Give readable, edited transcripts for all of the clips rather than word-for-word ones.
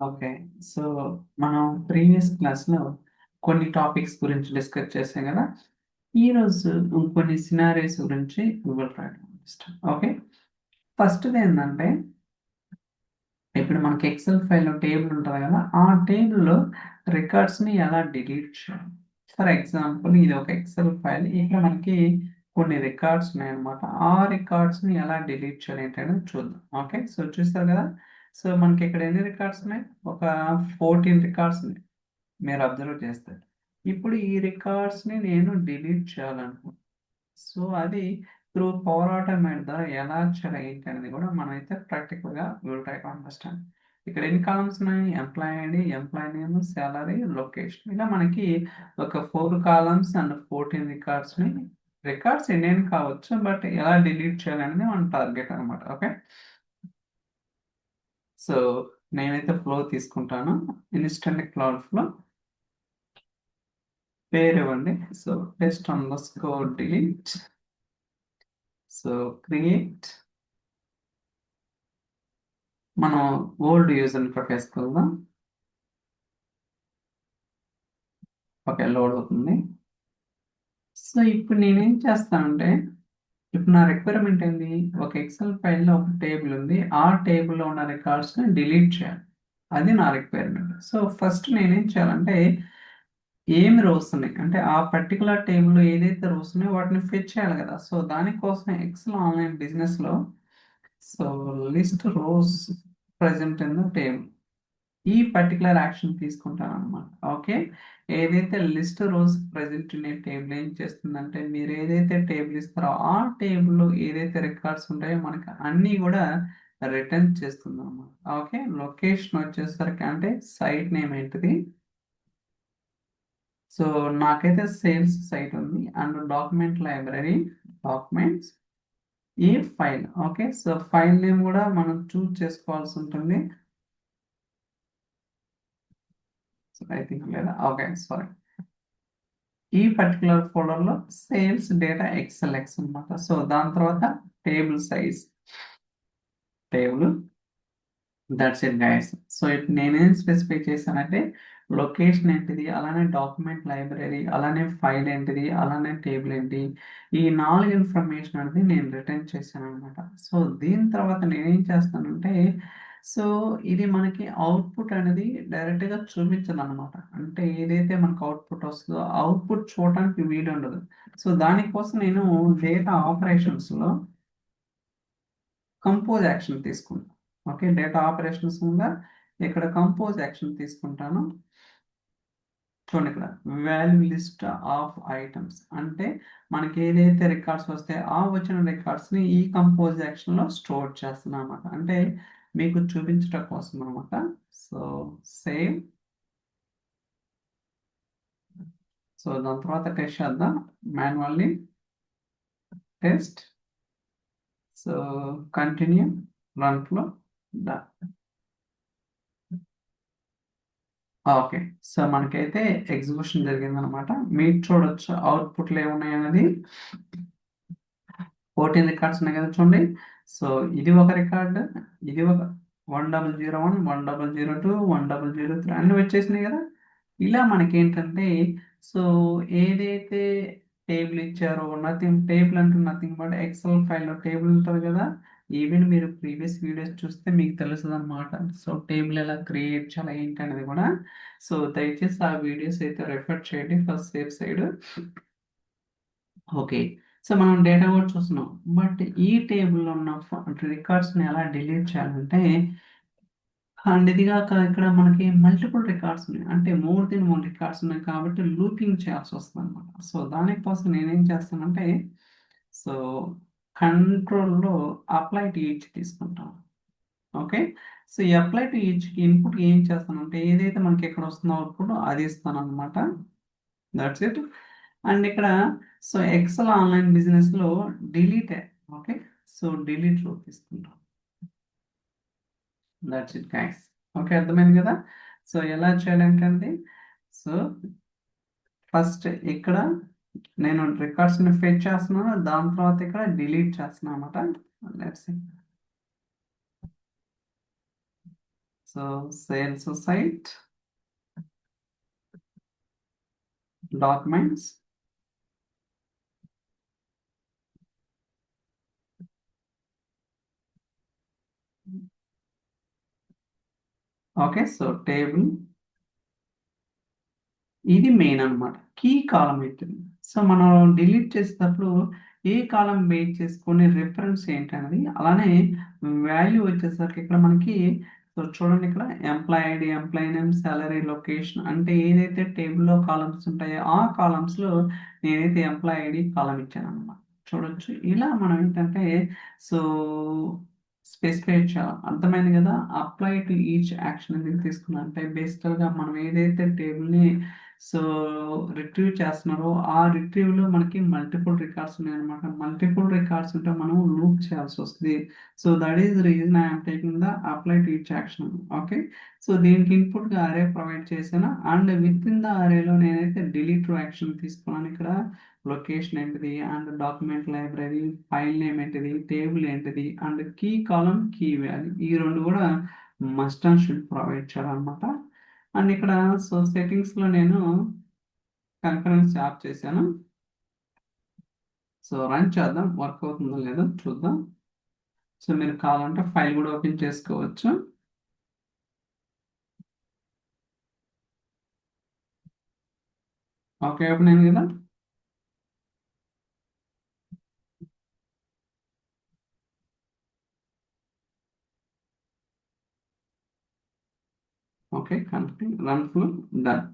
Okay. So, మనం previous క్లాస్‌లో కొన్ని టాపిక్స్ గురించి డిస్కస్ చేసాం గదా! ఈరోజు ఇంకొన్ని సినారియోస్ గురించి గూగుల్ రాయడం ఇష్టం. ఓకే. ఫస్ట్‌దేందంటే, ఇప్పుడు మనకి ఎక్సెల్ ఫైల్‌లో టేబుల్ ఉంటది గదా! ఆ టేబుల్‌లో రికార్డ్స్‌ని ఎలా డిలీట్ చేయాలి? ఫర్ ఎగ్జాంపుల్ ఇది ఒక ఎక్సెల్ ఫైల్. ఇక్కడ మనకి కొన్ని రికార్డ్స్ ఉన్నాయన్నమాట. ఆ రికార్డ్స్‌ని ఎలా డిలీట్ చేయాలి ఏంటనేది చూద్దాం. ఓకే. సో, చూసారు గదా! సో, మనకి ఇక్కడ ఎన్ని రికార్డ్స్ ఉన్నాయి? ఒక 14 రికార్డ్స్ ఉన్నాయి. మీరు అబ్జర్వ్ చేస్తే. ఇప్పుడు ఈ రికార్డ్స్‌ని నేను డిలీట్ చేయాలనుకుంటున్నాను. సో, అది త్రూ పవర్ ఆటోమేట్ ద్వారా ఎలా చేయాలి ఏంటి అనేది కూడా మనమైతే ప్రాక్టికల్‌గా విల్ ట్రై టు అండర్‌స్టాండ్. ఇక్కడ ఎన్ని కాలమ్స్ ఉన్నాయి? Employee ID, employee name, salary, location. ఇలా మనకి ఒక 4 కాలమ్స్ అండ్ 14 రికార్డ్స్‌ని రికార్డ్స్ ఎన్నైనా కావచ్చు. బట్ ఎలా డిలీట్ చేయాలనేది మన టార్గెట్ అనమాట. ఓకే. సో, నేనైతే ఫ్లో తీసుకుంటాను. Instant cloud flow. పేరు ఇవ్వండి. So, test underscore delete. So, create. మనం ఓల్డ్ యూజర్ ఇంటర్ఫేస్‌కి వెళ్దాం. ఓకే. లోడ్ అవుతుంది. సో, ఇప్పుడు నేనేం చేస్తానంటే, ఇప్పుడు నా రిక్వైర్మెంట్ ఏంది? ఒక ఎక్సెల్ ఫైల్‌లో ఒక టేబుల్ ఉంది. ఆ టేబుల్‌లో ఉన్న రికార్డ్స్‌ని డిలీట్ చేయాలి. అది నా రిక్వైర్మెంట్. సో, ఫస్ట్ నేనేం చేయాలంటే, ఏమి రోస్ ఉన్నాయి? అంటే ఆ పర్టిక్యులర్ టేబుల్‌లో ఏదైతే రోస్ ఉన్నాయో వాటిని ఫెచ్ చేయాలి కదా! సో, దానికోసం ఎక్సెల్ ఆన్‌లైన్ బిజినెస్‌లో so, list rows present in the table. ఈ పర్టిక్యులర్ యాక్షన్ తీసుకుంటాననమాట. ఓకే. ఏదైతే లిస్ట్ రోస్ ప్రెజెంట్ ఉన్న టేబుల్ ఏం చేస్తుందంటే, మీరు ఏదైతే టేబుల్ ఇస్తారో ఆ టేబుల్‌లో ఏదైతే రికార్డ్స్ ఉంటాయో మనకి అన్నీ గూడా రిటర్న్ చేస్తుందనమాట. ఓకే. లొకేషన్ వచ్చేసరికి అంటే సైట్ నేమ్ ఏంటిది? సో, నాకైతే సేల్స్ సైట్ ఉంది. And document library, documents, A file. Okay. So, file name గూడా మనం చూజ్ చేసుకోవాల్సి ఉంటుంది. సో, ఐ థింక్ లేదా? ఓకే. సారీ. ఈ పర్టిక్యులర్ ఫోల్డర్‌లో సేల్స్ డేటా ఎక్స్ఎల్ఎక్స్ అనమాట. సో, దాని తర్వాత table size, table. That's it guys. So, ఇప్పుడు నేనేం స్పెసిఫై చేశానంటే, లొకేషన్ ఏంటిది, అలానే డాక్యుమెంట్ లైబ్రరీ, అలానే ఫైల్ ఏంటిది, అలానే టేబుల్ ఏంటి, ఈ 4 ఇన్ఫర్మేషన్ అనేది నేను రిటర్న్ చేశాననమాట. సో, దీని తర్వాత నేనేం చేస్తానంటే, సో, ఇది మనకి అవుట్‌పుట్ అనేది డైరెక్ట్‌గా చూపించదనమాట. అంటే ఏదైతే మనకు అవుట్‌పుట్ వస్తదో, అవుట్‌పుట్ చూడటానికి వీలుండదు. సో, దానికోసం నేను డేటా ఆపరేషన్స్‌లో కంపోజ్ యాక్షన్ తీసుకుంటాను. ఓకే. డేటా ఆపరేషన్స్ ఉందా? ఇక్కడ కంపోజ్ యాక్షన్ తీసుకుంటాను. చూడండి ఇక్కడ వాల్యూ లిస్ట్ ఆఫ్ ఐటమ్స్ అంటే మనకి ఏదైతే రికార్డ్స్ వస్తాయో ఆ వచ్చిన రికార్డ్స్‌ని ఈ కంపోజ్ యాక్షన్‌లో స్టోర్ చేస్తున్నాను అన్నమాట. అంటే మీకు చూపించటం కోసం అన్నమాట. So, save. సో, దాని తర్వాత టెస్ట్ చేద్దాం. Manually test. So, continue run flow done. Okay. So, మనకైతే ఎగ్జిక్యూషన్ జరిగిందనమాట. మీరు చూడొచ్చు అవుట్‌పుట్‌లో ఏమున్నాయన్నది. 14 రికార్డ్స్ ఉన్నాయి కదా! చూడండి. సో, ఇది ఒక రికార్డ్, ఇది ఒక 1001, 1002, 1003 అన్నీ వచ్చేసినాయి కదా! ఇలా మనకేంటంటే, సో, ఏదైతే టేబుల్ ఇచ్చారో టేబుల్ అంటే నథింగ్ బట్ ఎక్సెల్ ఫైల్‌లో టేబుల్ ఉంటది కదా! ఈవెన్ మీరు ప్రీవియస్ వీడియోస్ చూస్తే మీకు తెలుస్తదనమాట. సో, టేబుల్ ఎలా క్రియేట్ చేయాలి ఏంటి అనేది కూడా. సో, దయచేసి ఆ వీడియోస్ అయితే రిఫర్ చేయండి for safe side. Okay. So, మనం డేటా కూడా చూస్తున్నాం. బట్ ఈ టేబుల్‌లో ఉన్న రికార్డ్స్‌ని ఎలా డిలీట్ చేయాలంటే, అండ్ ఇది గాక ఇక్కడ మనకి మల్టిపుల్ రికార్డ్స్ ఉన్నాయి. అంటే మోర్ దెన్ 1 రికార్డ్స్ ఉన్నాయి కాబట్టి లూపింగ్ చేయాల్సొస్తదనమాట. సో, దానికోసం నేనేం చేస్తానంటే, సో, కంట్రోల్‌లో అప్లై టు ఈచ్ తీసుకుంటాను. ఓకే. సో, ఈ అప్లై టు ఈచ్‌కి ఇన్‌పుట్ ఏం చేస్తానంటే, ఏదైతే మనకి ఇక్కడ వస్తుందో అవుట్‌పుట్ అది ఇస్తాననమాట. That's it. అండ్ ఇక్కడ సో, ఎక్సెల్ ఆన్‌లైన్ బిజినెస్‌లో delete. Okay. So, delete row తీసుకుంటాం. That's it guys. ఓకే. అర్థమైంది కదా! సో, ఎలా చేయాలంటే సో, ఫస్ట్ ఇక్కడ నేను రికార్డ్స్‌ని ఫెచ్ చేస్తున్నాను. దాని తర్వాత ఇక్కడ డిలీట్ చేస్తున్నానన్నమాట. Let's see. So sales site documents okay so table ఇది మెయిన్ అన్నమాట కీ కాలం ఏంటిది సో మనం డిలీట్ చేసేటప్పుడు ఏ కాలం వెయిట్ చేసుకొని రిఫరెన్స్ ఏంటనేది అలానే వాల్యూ వచ్చేసరికి ఇక్కడ మనకి సో చూడండి ఇక్కడ employee ID employee name salary location అంటే ఏదైతే టేబుల్లో కాలమ్స్ ఉంటాయో ఆ కాలమ్స్లో నేనైతే ఎంప్లాయ్ ఐడి కాలం ఇచ్చాను అనమాట చూడొచ్చు ఇలా మనం ఏంటంటే సో స్పెసిఫై చేయాలి అర్థమైంది కదా అప్లై టు ఈచ్ యాక్షన్ అనేది తీసుకున్నా అంటే బేసికల్గా మనం ఏదైతే టేబుల్ని సో రిట్రీవ్ చేస్తున్నారో ఆ రిట్రీవ్లో మనకి మల్టిపుల్ రికార్డ్స్ ఉన్నాయన్నమాట మల్టిపుల్ రికార్డ్స్ ఉంటే మనం లూప్ చేయాల్సి వస్తుంది so that is reason I'm taking the apply to each action okay so దీనికి ఇన్పుట్గా అరే ప్రొవైడ్ చేశాను అండ్ విత్ ఇన్ ద అరేలో నేనైతే డిలీట్ యాక్షన్ తీసుకున్నాను ఇక్కడ లొకేషన్ ఏంటిది and document library file name ఏంటిది టేబుల్ ఏంటిది and key column key value ఈ రెండు కూడా మస్ట్ అండ్ షుడ్ ప్రొవైడ్ చేయాలన్నమాట అండ్ ఇక్కడ సో సెట్టింగ్స్లో నేను కన్ఫరెన్స్ ఆఫ్ చేశాను సో రన్ చేద్దాం వర్క్ అవుతుందో లేదో చూద్దాం సో మీరు కావాలంటే ఫైల్ కూడా ఓపెన్ చేసుకోవచ్చు ఓకే ఓపెన్ అయింది కదా okay continue run full done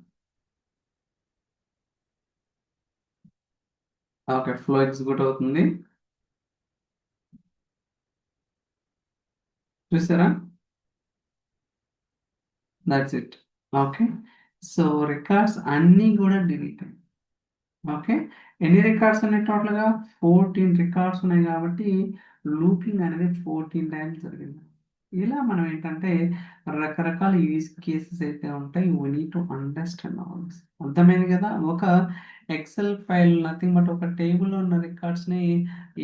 okay flow execute అవుతుంది చూసారా that's it okay so records అన్నీ కూడా డిలీట్ ఓకే ఎన్ని రికార్డ్స్ ఉన్నాయి టోటల్గా 14 రికార్డ్స్ ఉన్నాయి కాబట్టి లూపింగ్ అనేది 14 టైమ్స్ జరిగింది ఇలా మనం ఏంటంటే రకరకాల యూజ్ కేసెస్ అయితే ఉంటాయి we need to understand all this అర్థమైంది కదా ఒక ఎక్సెల్ ఫైల్ నథింగ్ బట్ ఒక టేబుల్లో ఉన్న రికార్డ్స్ని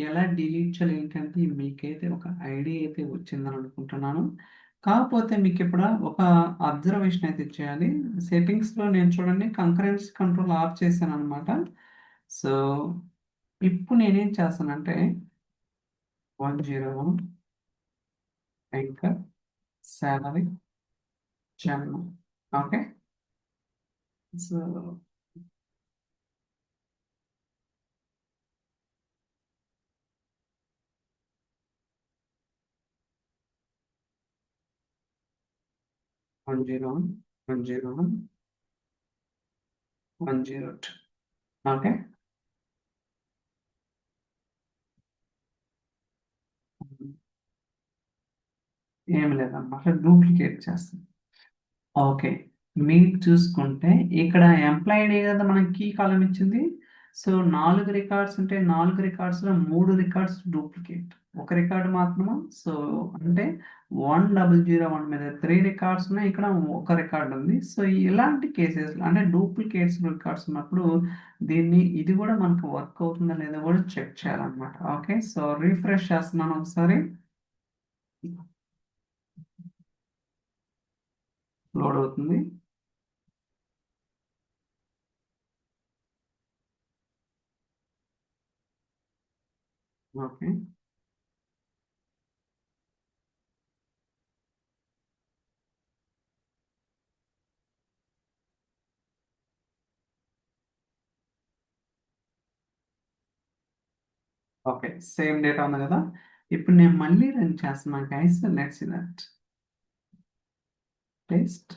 ఎలా డిలీట్ చేయాలి ఏంటంటే మీకైతే ఒక ఐడియా అయితే వచ్చిందని అనుకుంటున్నాను కాకపోతే మీకు ఇప్పుడు ఒక అబ్జర్వేషన్ అయితే చేయాలి సెట్టింగ్స్లో నేను చూడండి కంకరెన్స్ కంట్రోల్ ఆఫ్ చేశాను అనమాట సో ఇప్పుడు నేనేం చేస్తానంటే 101 యాంకర్ శాలరీ జన్మ ఓకే సో 101 101 102 ఓకే ఏం లేదన్నమాట డూప్లికేట్ చేస్తాను ఓకే మీరు చూసుకుంటే ఇక్కడ ఎంప్లాయ్ ఐడి కదా మనకి కీ కాలం ఇచ్చింది సో 4 రికార్డ్స్ ఉంటే 4 రికార్డ్స్లో 3 రికార్డ్స్ డూప్లికేట్ ఒక రికార్డ్ మాత్రమా సో అంటే 1001 మీద 3 రికార్డ్స్ ఉన్నాయి ఇక్కడ ఒక రికార్డ్ ఉంది సో ఇలాంటి కేసెస్ అంటే డూప్లికేట్స్ రికార్డ్స్ ఉన్నప్పుడు దీన్ని ఇది కూడా మనకు వర్క్ అవుతుందా లేదా కూడా చెక్ చేయాలన్నమాట ఓకే సో రీఫ్రెష్ చేస్తున్నాను ఒకసారి లోడ్ అవుతుంది ఓకే ఓకే సేమ్ డేటా ఉంది కదా ఇప్పుడు నేను మళ్ళీ రన్ చేస్తున్నాను guys let's that test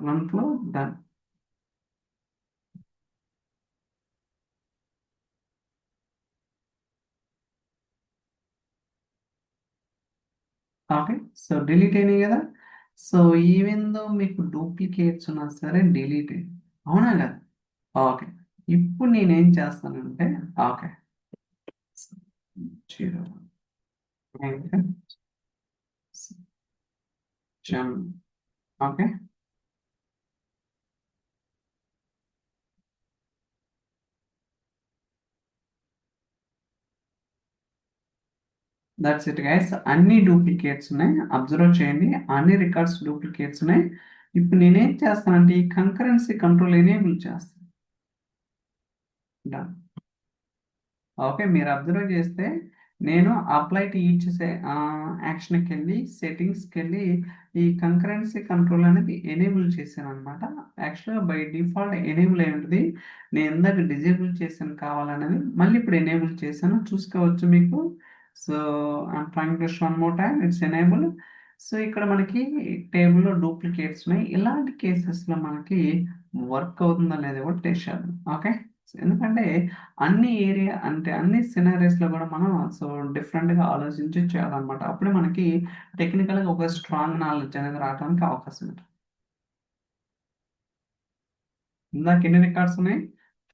run flow done okay so delete అయినాయి కదా సో ఈవెన్ దో మీకు డూప్లికేట్స్ ఉన్నా సరే డిలీట్ అయ్యింది అవునా కదా ఓకే ఇప్పుడు నేనేం చేస్తానంటే okay zero okay that's it guys. అన్ని డూప్లికేట్స్ ఉన్నాయి, అబ్జర్వ్ చేయండి. అన్ని రికార్డ్స్ డూప్లికేట్స్ ఉన్నాయి. ఇప్పుడు నేనేం చేస్తానంటే ఈ కంకరెన్సీ కంట్రోల్ ఎనేబుల్ చేస్తాను. Done. ఓకే, మీరు అబ్జర్వ్ చేస్తే నేను అప్లై టు ఈచ్ యాక్షన్కి వెళ్ళి సెట్టింగ్స్కి వెళ్ళి ఈ కంకరెన్సీ కంట్రోల్ అనేది ఎనేబుల్ చేశాను అనమాట. యాక్చువల్గా బై డిఫాల్ట్ ఎనేబుల్ అయి ఉంటుంది. నేను ఇందాక డిజేబుల్ చేశాను కావాలనేది, మళ్ళీ ఇప్పుడు ఎనేబుల్ చేశాను, చూసుకోవచ్చు మీకు. So I'm trying to show one more time, it's enable. So ఇక్కడ మనకి టేబుల్లో డూప్లికేట్స్ ఉన్నాయి. ఇలాంటి కేసెస్లో మనకి వర్క్ అవుతుందా లేదా కూడా టెస్ట్ చేద్దాం. ఓకే, ఎందుకంటే అన్ని ఏరియా అంటే అన్ని సినారీస్లో కూడా మనం సో డిఫరెంట్గా ఆలోచించి చేయాలన్నమాట. అప్పుడే మనకి టెక్నికల్గా ఒక స్ట్రాంగ్ నాలెడ్జ్ అనేది రావడానికి అవకాశం ఉంటుంది. ఇందాక ఎన్ని రికార్డ్స్ ఉన్నాయి?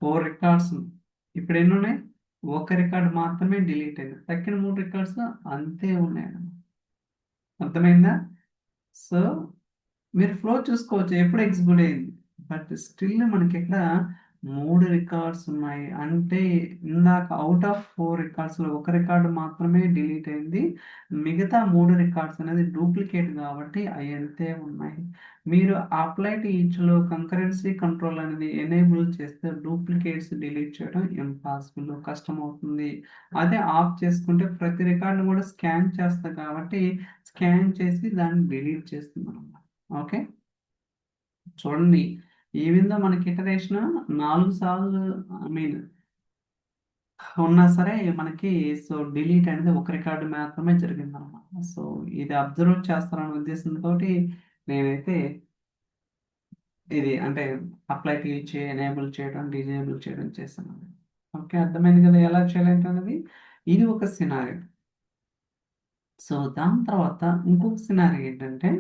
4 రికార్డ్స్ ఉన్నాయి. ఇప్పుడు ఎన్ని ఉన్నాయి? ఒక రికార్డ్ మాత్రమే డిలీట్ అయింది. తక్కిన 3 రికార్డ్స్ అంతే ఉన్నాయి. అర్థమైందా? సో మీరు ఫ్లో చూసుకోవచ్చు ఎప్పుడు ఎగ్జిక్యూట్ అయింది, బట్ స్టిల్ మనకి ఇక్కడ 3 రికార్డ్స్ ఉన్నాయి. అంటే ఇందాక అవుట్ ఆఫ్ 4 రికార్డ్స్లో ఒక రికార్డు మాత్రమే డిలీట్ అయింది. మిగతా 3 రికార్డ్స్ అనేది డూప్లికేట్ కాబట్టి అవి అంతే ఉన్నాయి. మీరు అప్లై టు ఈచ్లో కంకరెన్సీ కంట్రోల్ అనేది ఎనేబుల్ చేస్తే డూప్లికేట్స్ డిలీట్ చేయడం ఇంపాసిబుల్, కష్టం అవుతుంది. అదే ఆఫ్ చేసుకుంటే ప్రతి రికార్డును కూడా స్కాన్ చేస్తుంది కాబట్టి స్కాన్ చేసి దాన్ని డిలీట్ చేస్తుంది అనమాట. ఓకే, చూడండి. ఈ విధంగా మనకి ఇటరేషన్ 4 సార్లు ఐ మీన్ ఉన్నా సరే మనకి సో డిలీట్ అనేది ఒక రికార్డు మాత్రమే జరిగింది అనమాట. సో ఇది అబ్జర్వ్ చేస్తారనే ఉద్దేశంతో నేనైతే ఇది అంటే అప్లై టీచ్ ఎనేబుల్ చేయడం డిజేబుల్ చేయడం చేస్తాను. ఓకే, అర్థమైంది కదా ఎలా చేయాలంటే అనేది. ఇది ఒక సినారీ. సో దాని తర్వాత ఇంకొక సినారీ ఏంటంటే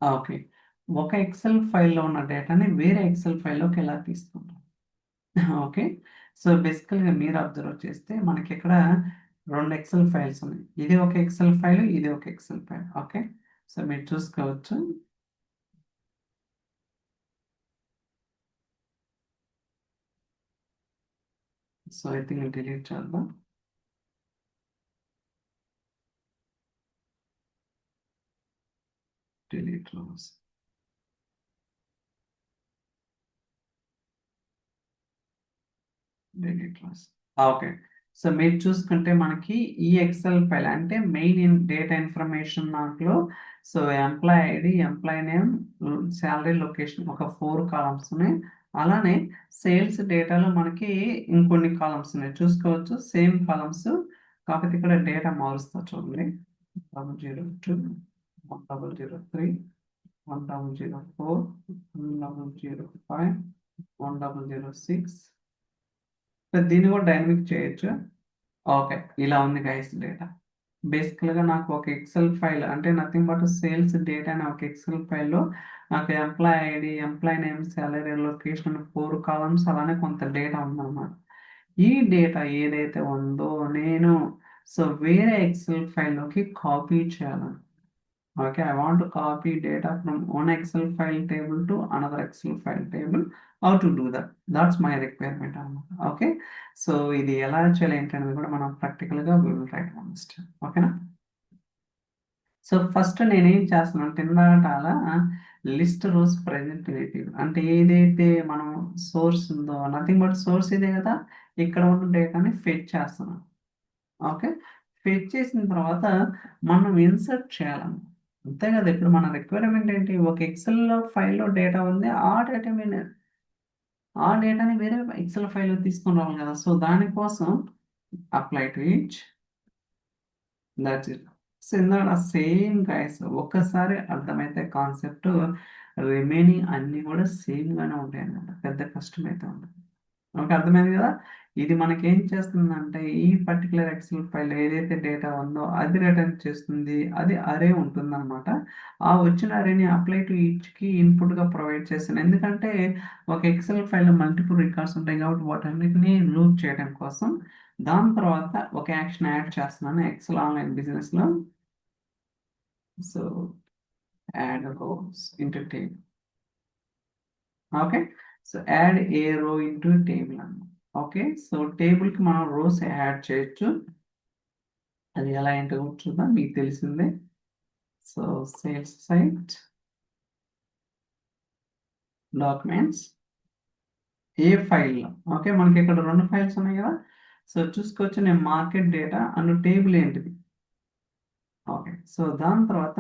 ఓకే, ఒక ఎక్సెల్ ఫైల్లో ఉన్న డేటాని వేరే ఎక్సెల్ ఫైల్లోకి ఎలా తీసుకుంటాం. ఓకే, సో బేసికల్గా మీరు అబ్జర్వ్ చేస్తే మనకి ఇక్కడ 2 ఎక్సెల్ ఫైల్స్ ఉన్నాయి. ఇది ఒక ఎక్సెల్ ఫైల్, ఇది ఒక ఎక్సెల్ ఫైల్. ఓకే, సో మీరు చూసుకోవచ్చు. సో ఐ థింక్ డిలీట్ చేద్దాం. Delete rows, delete rows. Okay, so మీరు చూసుకుంటే మనకి ఈ ఎక్సెల్ ఫైల్ అంటే మెయిన్ డేటా ఇన్ఫర్మేషన్ దాంట్లో so employee ID, employee name, salary, location ఒక 4 కాలమ్స్ ఉన్నాయి. అలానే సేల్స్ డేటాలో మనకి ఇంకొన్ని కాలమ్స్ ఉన్నాయి, చూసుకోవచ్చు. సేమ్ కాలమ్స్, కాకపోతే ఇక్కడ డేటా మారుస్తా చూడండి. 002, 1003, 1004, 1005, 1006. దీన్ని కూడా డైనమిక్ చేయొచ్చు. ఓకే, ఇలా ఉంది గైస్ డేటా. బేసికల్గా నాకు ఒక ఎక్సెల్ ఫైల్ అంటే నథింగ్ బట్ సేల్స్ డేటా అనే ఒక ఎక్సెల్ ఫైల్లో నాకు employee ID, employee name, salary, location 4 columns అలానే కొంత డేటా ఉందన్నమాట. ఈ డేటా ఏదైతే ఉందో నేను సో వేరే ఎక్సెల్ ఫైల్లోకి కాపీ చేయాలని. Okay, I want to copy data from one Excel file table to another Excel file table. How to do that? That's my requirement. Okay, so ఇది ఎలా చేయాలి ఏంటనేది కూడా మనం ప్రాక్టికల్గా we will try to understand. ఓకేనా? So first నేనేం చేస్తున్నాను అంటే ఇందాక అలా లిస్ట్ రోస్ ప్రెజెంట్ రిలేటివ్ అంటే ఏదైతే మనం సోర్స్ ఉందో నథింగ్ బట్ సోర్స్ ఇదే కదా, ఇక్కడ ఉన్న డేటాని ఫెచ్ చేస్తున్నాను. ఓకే, ఫెచ్ చేసిన తర్వాత మనం ఇన్సర్ట్ చేయాలి అంతే కదా. ఇప్పుడు మన రిక్వైర్మెంట్ ఏంటి, ఒక ఎక్సెల్ ఫైల్లో డేటా ఉంది, ఆ డేటాని వేరే ఎక్సెల్ ఫైల్లో తీసుకొని రావాలి కదా. సో దానికోసం apply to each, that's it. So ఇందాక సేమ్ గైస్ ఒక్కసారి అర్థమైతే కాన్సెప్ట్ రిమైనింగ్ అన్నీ కూడా సేమ్గానే ఉంటాయి అన్నమాట, పెద్ద కష్టమైతే ఉండదు. ఓకే, అర్థమైంది కదా. ఇది మనకి ఏం చేస్తుందంటే ఈ పర్టికులర్ ఎక్సెల్ ఫైల్ ఏదైతే డేటా ఉందో అది రిటర్న్ చేస్తుంది, అది అరే ఉంటుందన్నమాట. ఆ వచ్చిన అరేని అప్లై టు ఈచ్కి ఇన్పుట్గా ప్రొవైడ్ చేస్తాను. ఎందుకంటే ఒక ఎక్సెల్ ఫైల్లో మల్టిపుల్ రికార్డ్స్ ఉంటాయి కాబట్టి వాటన్నిటిని లూప్ చేయడం కోసం. దాని తర్వాత ఒక యాక్షన్ యాడ్ చేస్తున్నాను ఎక్సెల్ ఆన్లైన్ బిజినెస్లో. So add rows into table. Okay, so add a row into table అన్నమాట. ఓకే, సో టేబుల్కి మనం రోస్ యాడ్ చేయొచ్చు. అది ఎలా ఏంటో చూద్దాం, మీకు తెలిసిందే. సో సేల్స్ సైట్ డాక్యుమెంట్స్ ఏ ఫైల్లో, ఓకే మనకి ఇక్కడ 2 ఫైల్స్ ఉన్నాయి కదా. సో చూసుకోవచ్చు, నేను మార్కెట్ డేటా అండ్ టేబుల్ ఏంటిది. ఓకే, సో దాని తర్వాత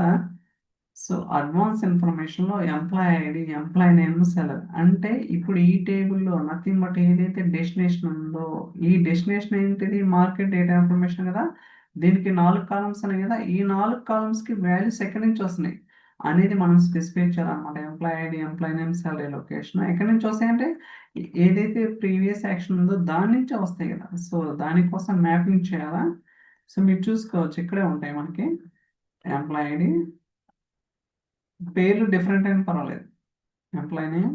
సో అడ్వాన్స్ ఇన్ఫర్మేషన్లో employee ID, employee name, seller. అంటే ఇప్పుడు ఈ టేబుల్లో నథింగ్ బట్ ఏదైతే డెస్టినేషన్ ఉందో, ఈ డెస్టినేషన్ ఏంటిది, మార్కెట్ డేటా ఇన్ఫర్మేషన్ కదా. దీనికి 4 కాలమ్స్ ఉన్నాయి కదా, ఈ 4 కాలమ్స్కి వాల్యూస్ ఎక్కడి నుంచి వస్తున్నాయి అనేది మనం స్పెసిఫై చేయాలన్నమాట. Employee ID, employee name, salary, location ఎక్కడి నుంచి వస్తాయంటే ఏదైతే ప్రీవియస్ యాక్షన్ ఉందో దాని నుంచే వస్తాయి కదా. సో దానికోసం మ్యాపింగ్ చేయాలా. సో మీరు చూసుకోవచ్చు, ఇక్కడే ఉంటాయి మనకి. ఎంప్లాయ్ ఐడి, పేర్లు డిఫరెంట్ అయినా పర్వాలేదు. Employee name,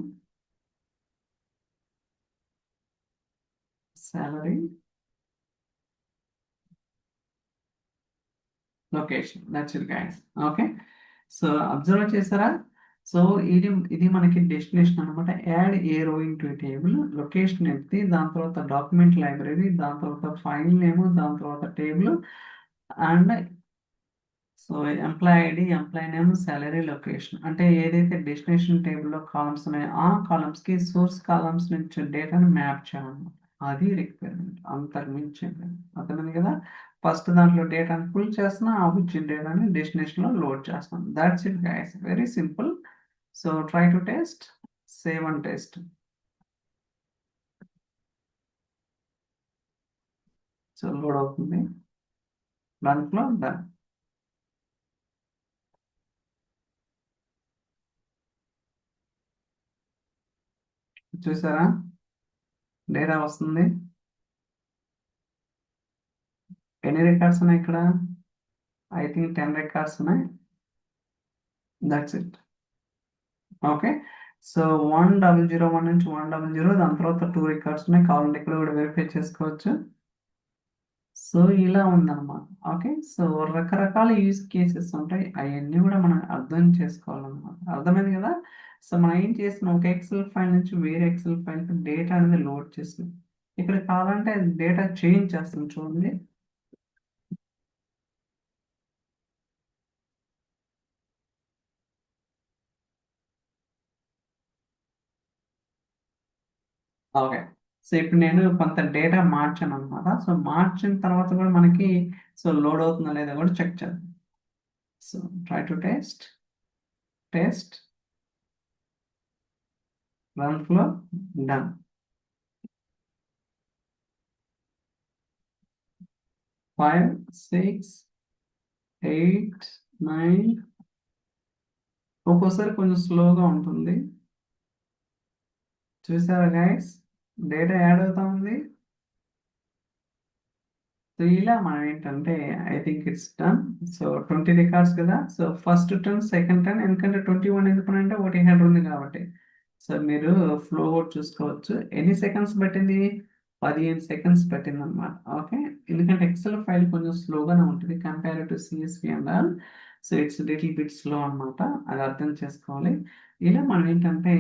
salary, location, that's it guys. Okay, so observe చేస్తారా. సో ఇది ఇది మనకి డెస్టినేషన్ అనమాట. Add a row into table, location ఎత్తి, దాని తర్వాత డాక్యుమెంట్ లైబ్రరీ, దాని తర్వాత ఫైల్ నేమ్, దాని తర్వాత table and so employee ID, employee name, salary, location. అంటే ఏదైతే డెస్టినేషన్ టేబుల్లో కాలమ్స్ ఉన్నాయో ఆ కాలమ్స్కి సోర్స్ కాలమ్స్ నుంచి డేటాను మ్యాప్ చేయాలన్నమాట. అది రిక్వైర్మెంట్, అంతకు మించి అర్థమైంది కదా. ఫస్ట్ దాంట్లో డేటాను ఫుల్ చేస్తున్నా, ఆ వచ్చిన డేటాని డెస్టినేషన్లో లోడ్ చేస్తాం. That's it guys, very simple. So try to test, save and test. So load అవుతుంది, దాంట్లో డన్. చూసారా, డేటా వస్తుంది. ఎన్ని రికార్డ్స్ ఉన్నాయి ఇక్కడ, ఐ థింక్ 10 రికార్డ్స్ ఉన్నాయి. That's it. ఓకే, సో 1001 నుంచి 100, దాని తర్వాత 2 రికార్డ్స్ ఉన్నాయి. కావాలంటే ఇక్కడ కూడా వెరిఫై చేసుకోవచ్చు. సో ఇలా ఉందన్నమాట. ఓకే, సో రకరకాల యూజ్ కేసెస్ ఉంటాయి, అవన్నీ కూడా మనం అర్థం చేసుకోవాలన్నమాట. అర్థమైంది కదా. సో మనం ఏం చేస్తున్నాం, ఒక ఎక్సెల్ ఫైల్ నుంచి వేరే ఎక్సెల్ ఫైల్కి డేటా అనేది లోడ్ చేస్తున్నాం. ఇక్కడ కావాలంటే డేటా చేంజ్ చేస్తాం, చూడండి. ఓకే, సో ఇప్పుడు నేను కొంత డేటా మార్చాను అనమాట. సో మార్చిన తర్వాత కూడా మనకి సో లోడ్ అవుతుందా లేదా కూడా చెక్ చేద్దాం. So try to test run flow, done. 5, 6, 8, 9. ఒక్కోసారి కొంచెం స్లోగా ఉంటుంది. చూసారా గైస్, డేటా యాడ్ అవుతా ఉంది. సో ఇలా మనం ఏంటంటే I think it's done. So 20 records కదా. So first turn, second turn, ఎందుకంటే 21 ఎందుకంటే ఒకటి హెడర్ ఉంది కాబట్టి. సో మీరు ఫ్లో కూడా చూసుకోవచ్చు, ఎన్ని సెకండ్స్ పట్టింది, 15 సెకండ్స్ పట్టింది అనమాట. ఓకే, ఎందుకంటే ఎక్సెల్ ఫైల్ కొంచెం స్లోగానే ఉంటుంది compare to CSV and all. So it's little bit slow అనమాట, అది అర్థం చేసుకోవాలి. ఇలా మనం ఏంటంటే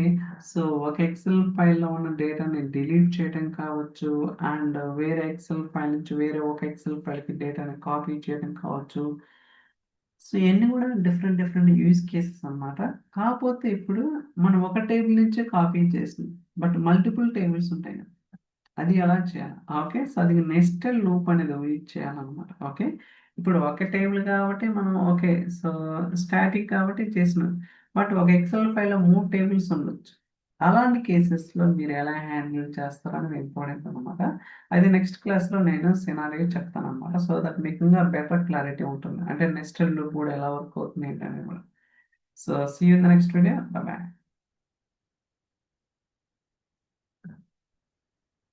సో ఒక ఎక్సెల్ ఫైల్లో ఉన్న డేటాని డిలీట్ చేయడం కావచ్చు, అండ్ వేరే ఎక్సెల్ ఫైల్ నుంచి వేరే ఒక ఎక్సెల్ ఫైల్కి డేటాని కాపీ చేయడం కావచ్చు. సో ఇవన్నీ కూడా డిఫరెంట్ డిఫరెంట్ యూజ్ కేసెస్ అన్నమాట. కాకపోతే ఇప్పుడు మనం ఒక టేబుల్ నుంచే కాపీ చేసింది, బట్ మల్టిపుల్ టేబుల్స్ ఉంటాయి కదా, అది ఎలా చేయాలి. ఓకే, సో అది నెస్టెడ్ లూప్ అనేది యూజ్ చేయాలన్నమాట. ఓకే, ఇప్పుడు ఒక టేబుల్ కాబట్టి మనం ఓకే, సో స్టాటిక్ కాబట్టి చేసినాం. బట్ ఒక ఎక్సెల్ ఫైల్లో 3 టేబుల్స్ ఉండొచ్చు. అలాంటి కేసెస్లో మీరు ఎలా హ్యాండిల్ చేస్తారు అనేది ఇంపార్టెంట్ అనమాట. అది నెక్స్ట్ క్లాస్లో నేను సినారియో చెప్తాను అనమాట. సో దట్ మీకు ఇంకా బెటర్ క్లారిటీ ఉంటుంది, అంటే నెస్టెడ్ లూప్ కూడా ఎలా వర్క్ అవుతుంది ఏంటనేది కూడా. So see you in the next video. Bye.